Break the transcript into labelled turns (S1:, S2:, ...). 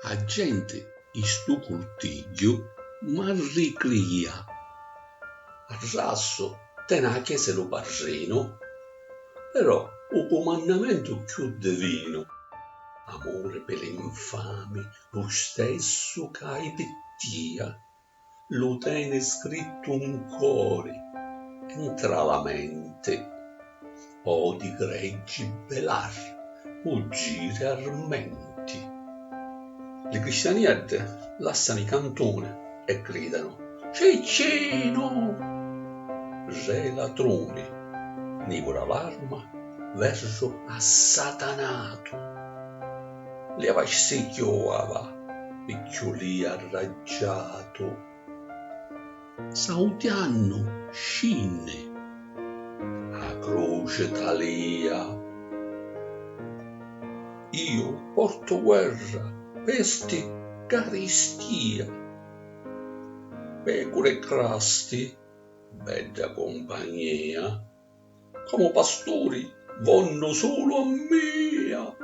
S1: a gente in stu curtiglio m'arriclia. Arrasso tena che se lo barreno, però o comandamento più divino, amore per l'infami, lo stesso che pittia, lo tiene scritto un cuore, entra la mente, o di greggi belar, fuggire armenti. Le cristianette lasciano i cantoni e gridano Cicino! Re ladrone, nivora l'arma verso assatanato. Leva si chiova, picciolì arraggiato. Sautianno scinne, a croce talia. Io porto guerra, peste, carestia, pecore e crasti, bella compagnia, come pastori vanno solo a mia.